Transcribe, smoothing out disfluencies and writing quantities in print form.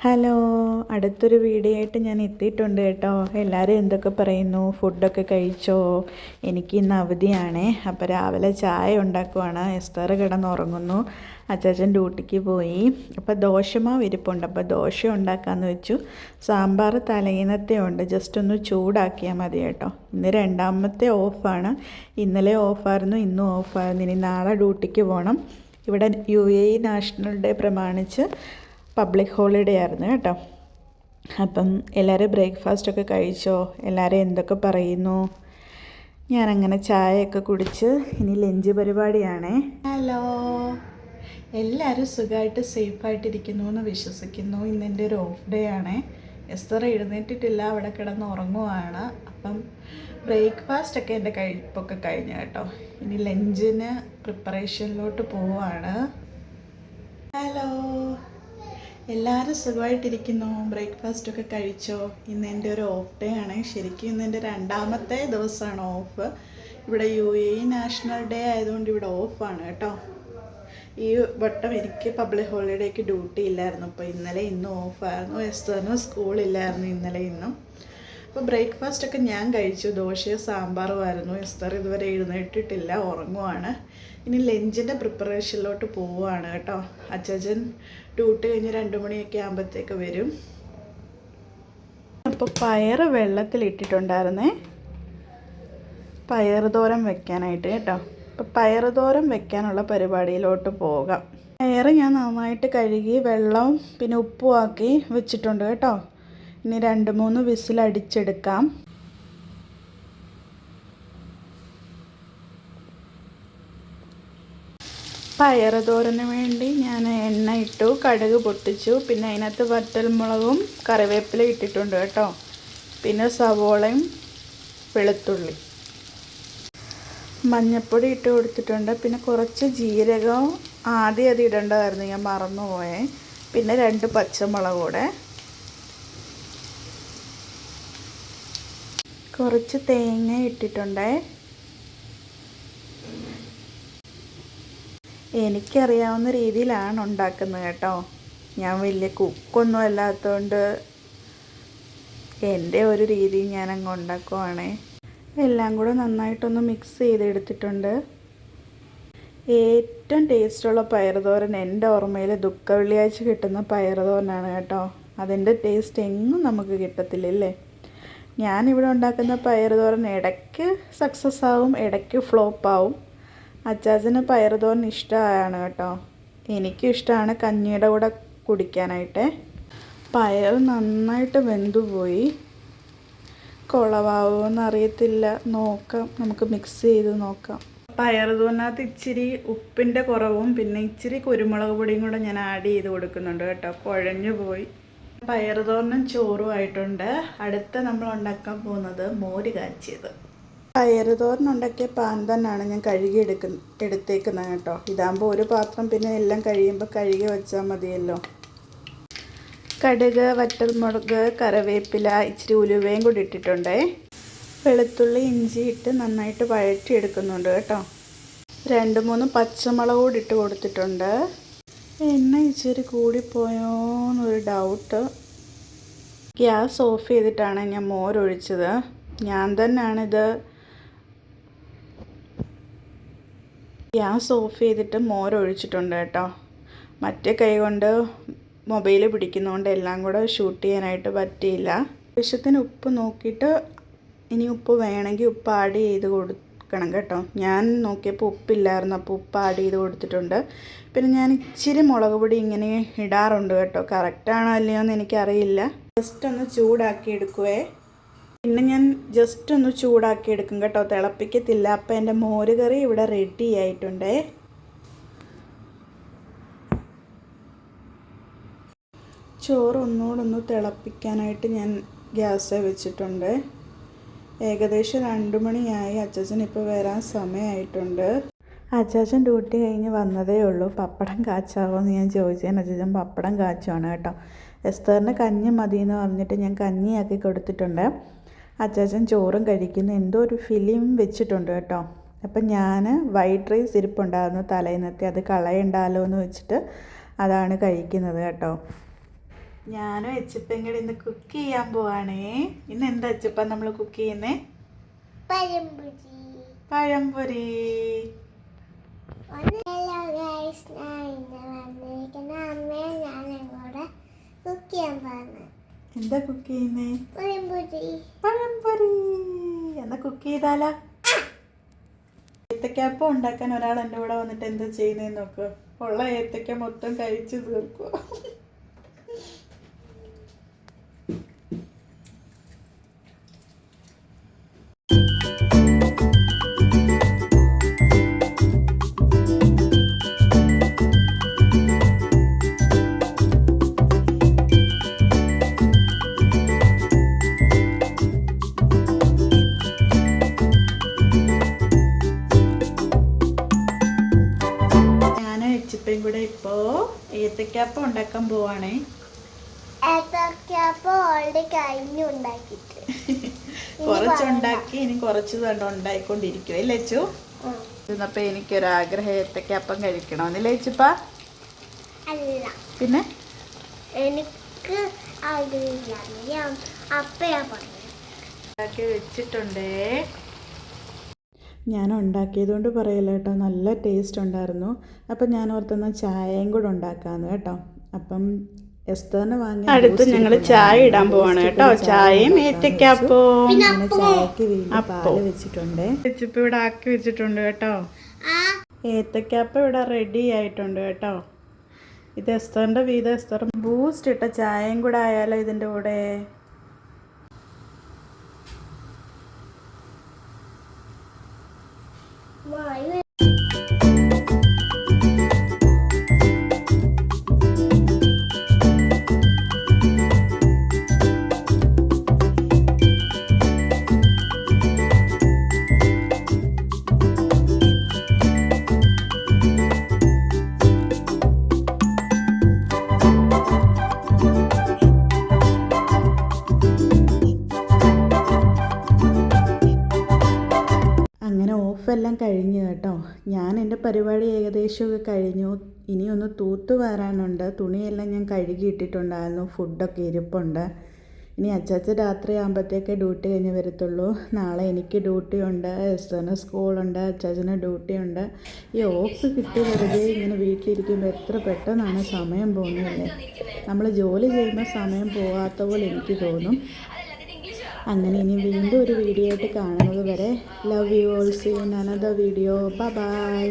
Hello, അടുത്തൊരു video ആയിട്ട് ഞാൻ എത്തിയിട്ടുണ്ട് കേട്ടോ. എല്ലാവരും എന്തൊക്കെ പറയുന്നു? ഫുഡൊക്കെ കഴിച്ചോ? എനിക്ക് ഇന്ന് അവധിയാണേ. അപ്പോൾ രാവിലെ ചായ ഉണ്ടാക്കുവാണ്. എസ്തർ കിടന്നുറങ്ങുന്നു. അച്ചാച്ചൻ ഡ്യൂട്ടിക്ക് പോയി. അപ്പോൾ ദോശമാവ് ഇരിപ്പുണ്ട്. അപ്പോൾ ദോശ ഉണ്ടാക്കാമെന്ന് വെച്ചു. സാമ്പാർ തലേന്നത്തെ ഉണ്ട്. ജസ്റ്റ് ഒന്ന് ചൂടാക്കിയാൽ മതി കേട്ടോ. ഇന്ന് രണ്ടാമത്തെ ഓഫാണ്. ഇന്നലെ ഓഫായിരുന്നു, ഇന്നും ഓഫായിരുന്നു. ഇനി നാളെ ഡ്യൂട്ടിക്ക് പോകണം. ഇവിടെ UAE നാഷണൽ ഡേ പ്രമാണിച്ച് പബ്ലിക് ഹോളിഡേ ആയിരുന്നു കേട്ടോ. അപ്പം എല്ലാവരും ബ്രേക്ക്ഫാസ്റ്റൊക്കെ കഴിച്ചോ? എല്ലാവരും എന്തൊക്കെ പറയുന്നു? ഞാനങ്ങനെ ചായയൊക്കെ കുടിച്ച് ഇനി ലഞ്ച് പരിപാടിയാണേ. ഹലോ, എല്ലാവരും സുഖമായിട്ട് സേഫായിട്ടിരിക്കുന്നു എന്ന് വിശ്വസിക്കുന്നു. ഇന്നെൻ്റെ ഒരു ഓഫ് ഡേ ആണേ. എസ്തർ എഴുന്നേറ്റിട്ടില്ല, അവിടെ കിടന്ന് ഉറങ്ങുവാണ്. അപ്പം ബ്രേക്ക്ഫാസ്റ്റൊക്കെ എൻ്റെ കഴിപ്പൊക്കെ കഴിഞ്ഞു കേട്ടോ. ഇനി ലഞ്ചിന് പ്രിപ്പറേഷനിലോട്ട് പോവാണ്. ഹലോ, എല്ലാവരും സുഖമായിട്ടിരിക്കുന്നു. ബ്രേക്ക്ഫാസ്റ്റൊക്കെ കഴിച്ചോ? ഇന്ന് എൻ്റെ ഒരു ഓഫ് ഡേ ആണ്. ശരിക്കും ഇന്ന് എൻ്റെ രണ്ടാമത്തെ ദിവസമാണ് ഓഫ്. ഇവിടെ UAE നാഷണൽ ഡേ ആയതുകൊണ്ട് ഇവിടെ ഓഫാണ് കേട്ടോ. ഈ വട്ടം എനിക്ക് പബ്ലിക് ഹോളിഡേക്ക് ഡ്യൂട്ടി ഇല്ലായിരുന്നു. അപ്പോൾ ഇന്നലെ ഇന്നും ഓഫായിരുന്നു. എസ്തറിന് സ്കൂളില്ലായിരുന്നു ഇന്നലെ ഇന്നും. അപ്പോൾ ബ്രേക്ക്ഫാസ്റ്റൊക്കെ ഞാൻ കഴിച്ചു. ദോശയും സാമ്പാറുമായിരുന്നു. എസ്തർ ഇതുവരെ എഴുന്നേറ്റിട്ടില്ല, ഉറങ്ങുവാണ്. ഇനി ലഞ്ചിൻ്റെ പ്രിപ്പറേഷനിലോട്ട് പോവുകയാണ് കേട്ടോ. അച്ചാച്ചൻ ഡ്യൂട്ടി കഴിഞ്ഞ് 2 മണിയൊക്കെ ആകുമ്പോഴത്തേക്ക് വരും. അപ്പോൾ പയർ വെള്ളത്തിലിട്ടിട്ടുണ്ടായിരുന്നേ, പയർ തോരൻ വെക്കാനായിട്ട് കേട്ടോ. അപ്പോൾ പയർ തോരൻ വെക്കാനുള്ള പരിപാടിയിലോട്ട് പോകാം. പയർ ഞാൻ നന്നായിട്ട് കഴുകി വെള്ളം പിന്നെ ഉപ്പും ആക്കി വെച്ചിട്ടുണ്ട് കേട്ടോ. ഇനി 2-3 വിസിലടിച്ചെടുക്കാം. പയർ തോരന് വേണ്ടി ഞാൻ എണ്ണ ഇട്ടു, കടുക് പൊട്ടിച്ചു. പിന്നെ അതിനകത്ത് വറ്റൽമുളകും കറിവേപ്പില ഇട്ടിട്ടുണ്ട് കേട്ടോ. പിന്നെ സവോളയും വെളുത്തുള്ളി, മഞ്ഞൾപ്പൊടി ഇട്ട് കൊടുത്തിട്ടുണ്ട്. പിന്നെ കുറച്ച് ജീരകം ആദ്യം അത് ഇടേണ്ടതായിരുന്നു, ഞാൻ മറന്നുപോയേ. പിന്നെ 2 പച്ചമുളക് കൂടെ, കുറച്ച് തേങ്ങ ഇട്ടിട്ടുണ്ടേ. എനിക്കറിയാവുന്ന രീതിയിലാണ് ഉണ്ടാക്കുന്നത് കേട്ടോ. ഞാൻ വലിയ കുക്കൊന്നും അല്ലാത്തതുകൊണ്ട് എൻ്റെ ഒരു രീതി ഞാനങ്ങ് ഉണ്ടാക്കുവാണേ. എല്ലാം കൂടെ നന്നായിട്ടൊന്ന് മിക്സ് ചെയ്തെടുത്തിട്ടുണ്ട്. ഏറ്റവും ടേസ്റ്റുള്ള പയറുതോരൻ എൻ്റെ ഓർമ്മയിൽ ദുഃഖ വെള്ളിയാഴ്ച കിട്ടുന്ന പയറുതോരനാണ് കേട്ടോ. അതിൻ്റെ ടേസ്റ്റ് എങ്ങും നമുക്ക് കിട്ടത്തില്ലല്ലേ. ഞാനിവിടെ ഉണ്ടാക്കുന്ന പയറുതോരൻ ഇടയ്ക്ക് സക്സസ് ആവും, ഇടയ്ക്ക് ഫ്ലോപ്പ് ആവും. അച്ചാച്ചന് പയറുതോരൻ ഇഷ്ടമാണ് കേട്ടോ. എനിക്കും ഇഷ്ടമാണ് കഞ്ഞിയുടെ കൂടെ കുടിക്കാനായിട്ട്. പയർ നന്നായിട്ട് വെന്തുപോയി. കുളവാകുമെന്ന് അറിയത്തില്ല, നോക്കാം, നമുക്ക് മിക്സ് ചെയ്ത് നോക്കാം. പയറുതോരനകത്ത് ഇച്ചിരി ഉപ്പിൻ്റെ കുറവും പിന്നെ ഇച്ചിരി കുരുമുളക് പൊടിയും കൂടെ ഞാൻ ആഡ് ചെയ്ത് കൊടുക്കുന്നുണ്ട് കേട്ടോ. കുഴഞ്ഞു പോയി. പയറുതോരനും ചോറും ആയിട്ടുണ്ട്. അടുത്ത നമ്മൾ ഉണ്ടാക്കാൻ പോകുന്നത് മോര് കാച്ചിയത്. പയറുതോരൻ ഉണ്ടാക്കിയ പാൻ തന്നെയാണ് ഞാൻ കഴുകി എടുത്തേക്കുന്നത് കേട്ടോ. ഇതാകുമ്പോൾ ഒരു പാത്രം പിന്നെ എല്ലാം കഴിയുമ്പോൾ കഴുകി വെച്ചാൽ മതിയല്ലോ. കടുക്, വറ്റൽമുളക്, കറിവേപ്പില, ഇച്ചിരി ഉലുവയും കൂടി ഇട്ടിട്ടുണ്ടേ. വെളുത്തുള്ളി, ഇഞ്ചി ഇട്ട് നന്നായിട്ട് വഴറ്റിയെടുക്കുന്നുണ്ട് കേട്ടോ. 2-3 പച്ചമുളക് കൂടി ഇട്ട് കൊടുത്തിട്ടുണ്ട്. എണ്ണ ഇച്ചിരി കൂടിപ്പോയോന്നൊരു ഡൗട്ട്. ഗ്യാസ് ഓഫ് ചെയ്തിട്ടാണ് ഞാൻ മോരൊഴിച്ചത്. ഞാൻ തന്നെയാണിത് ഗ്യാസ് ഓഫ് ചെയ്തിട്ട് മോരൊഴിച്ചിട്ടുണ്ട് കേട്ടോ. മറ്റേ കൈ കൊണ്ട് മൊബൈൽ പിടിക്കുന്നതുകൊണ്ട് എല്ലാം കൂടെ ഷൂട്ട് ചെയ്യാനായിട്ട് പറ്റിയില്ല. ആവശ്യത്തിന് ഉപ്പ് നോക്കിയിട്ട് ഇനി ഉപ്പ് വേണമെങ്കിൽ ഉപ്പ് ആഡ് ചെയ്ത് കൊടുക്കണം കേട്ടോ. ഞാൻ നോക്കിയപ്പോൾ ഉപ്പില്ലായിരുന്നു, അപ്പോൾ ഉപ്പ് ആഡ് ചെയ്ത് കൊടുത്തിട്ടുണ്ട്. പിന്നെ ഞാൻ ഇച്ചിരി മുളക് പൊടി ഇങ്ങനെ ഇടാറുണ്ട് കേട്ടോ. കറക്റ്റാണോ അല്ലയോ എന്ന് എനിക്കറിയില്ല. ജസ്റ്റ് ഒന്ന് ചൂടാക്കി എടുക്കുവേ. പിന്നെ ഞാൻ ജസ്റ്റ് ഒന്ന് ചൂടാക്കി എടുക്കും കേട്ടോ, തിളപ്പിക്കത്തില്ല. അപ്പോൾ എൻ്റെ മോര് കറി ഇവിടെ റെഡി ആയിട്ടുണ്ടേ. ചോറ് ഒന്നുകൂടെ തിളപ്പിക്കാനായിട്ട് ഞാൻ ഗ്യാസ് വെച്ചിട്ടുണ്ട്. ഏകദേശം 2 മണിയായി. അച്ചാച്ചൻ ഇപ്പോൾ വരാൻ സമയമായിട്ടുണ്ട്. അച്ചാച്ചൻ ഡ്യൂട്ടി കഴിഞ്ഞ് വന്നതേ ഉള്ളൂ. പപ്പടം കാച്ചാവോ എന്ന് ഞാൻ ചോദിച്ചതിന് അച്ചാച്ചൻ പപ്പടം കാച്ചുവാണ് കേട്ടോ. എസ്തറിന് കഞ്ഞി മതി എന്ന് പറഞ്ഞിട്ട് ഞാൻ കഞ്ഞിയാക്കി കൊടുത്തിട്ടുണ്ട്. അച്ചാച്ചൻ ചോറും കഴിക്കുന്നു. എന്തോ ഒരു ഫിലിം വെച്ചിട്ടുണ്ട് കേട്ടോ. അപ്പം ഞാൻ വൈറ്റ് റൈസ് ഇരിപ്പുണ്ടായിരുന്നു തലേന്നത്തെ, അത് കളയണ്ടാലോ എന്ന് വെച്ചിട്ട് അതാണ് കഴിക്കുന്നത് കേട്ടോ. ഞാനും അച്ചുപ്പയും കൂടി ഇന്ന് കുക്ക് ചെയ്യാൻ പോവാണേ. ഇന്ന് എന്താ അച്ചുപ്പ നമ്മൾ കുക്ക് ചെയ്യുന്നേ? പഴംപൊരി. എന്താ കുക്ക് ചെയ്യുന്നേ? പഴംപൊരി. എന്നാ കുക്ക് ചെയ്താലോ? ഏത്തക്കാപ്പം ഉണ്ടാക്കാൻ ഒരാൾ എൻ്റെ കൂടെ വന്നിട്ട് എന്താ ചെയ്യുന്നതെന്ന് നോക്ക്. ഉള്ള ഏത്തക്ക മൊത്തം കഴിച്ചു തീർക്കുക. ഇച്ചിപ്പയും കൂടെ ഇപ്പോ ഏത്തക്കാപ്പം ഉണ്ടാക്കാൻ പോവാണേ. കുറച്ചുണ്ടാക്കി ഇനി കുറച്ച് തന്നെ ഉണ്ടായിക്കൊണ്ടിരിക്കും അല്ലേ അച്ചു? ഇന്നപ്പോ എനിക്കൊരാഗ്രഹം ഏത്തക്കാപ്പം കഴിക്കണമെന്നില്ലേ അച്ചുപ്പ? പിന്നെ എനിക്ക് വെച്ചിട്ടുണ്ടേ. ഞാൻ ഉണ്ടാക്കിയത് കൊണ്ട് പറയില്ല കേട്ടോ, നല്ല ടേസ്റ്റ് ഉണ്ടായിരുന്നു. അപ്പം ഞാൻ ഓർത്തെന്നാൽ ചായയും കൂടെ ഉണ്ടാക്കാമെന്ന് കേട്ടോ. അപ്പം എസ്തറിന് വാങ്ങി അടുത്ത് ഞങ്ങൾ ചായ ഇടാൻ പോവാണ് കേട്ടോ. ചായയും ഏത്തക്കാപ്പവും അങ്ങനെ ചായക്ക് വീണ്ടും പാല് വെച്ചിട്ടുണ്ട്. ഇപ്പം ഇവിടെ ആക്കി വെച്ചിട്ടുണ്ട് കേട്ടോ. ഏത്തക്കാപ്പം ഇവിടെ റെഡി ആയിട്ടുണ്ട് കേട്ടോ. ഇത് എസ്തറിൻ്റെ വീതം. എസ്തർ ബൂസ്റ്റ് ഇട്ട ചായയും കൂടെ ആയാലോ ഇതിൻ്റെ കൂടെ? അങ്ങനെ ഓഫെല്ലാം കഴിഞ്ഞു കേട്ടോ. ഞാൻ എൻ്റെ പരിപാടി ഏകദേശമൊക്കെ കഴിഞ്ഞു. ഇനിയൊന്ന് തൂത്ത് വരാനുണ്ട്. തുണിയെല്ലാം ഞാൻ കഴുകിയിട്ടിട്ടുണ്ടായിരുന്നു. ഫുഡൊക്കെ ഇരിപ്പുണ്ട്. ഇനി അച്ചാച്ച രാത്രി ആകുമ്പോഴത്തേക്ക് ഡ്യൂട്ടി കഴിഞ്ഞ് വരത്തുള്ളൂ. നാളെ എനിക്ക് ഡ്യൂട്ടി ഉണ്ട്, എസ്തറിന് സ്കൂളുണ്ട്, അച്ചാച്ചന് ഡ്യൂട്ടി ഉണ്ട്. ഈ ഓഫ് കിട്ടി വെറുതെ ഇങ്ങനെ വീട്ടിലിരിക്കുമ്പോൾ എത്ര പെട്ടെന്നാണ് സമയം പോകുന്നതല്ലേ. നമ്മൾ ജോലി ചെയ്യുമ്പോൾ സമയം പോകാത്ത പോലെ എനിക്ക് തോന്നും. അങ്ങനെ ഇനി വീണ്ടും ഒരു വീഡിയോ ആയിട്ട് കാണുന്നത് വരെ love you all. See in another video. Bye by.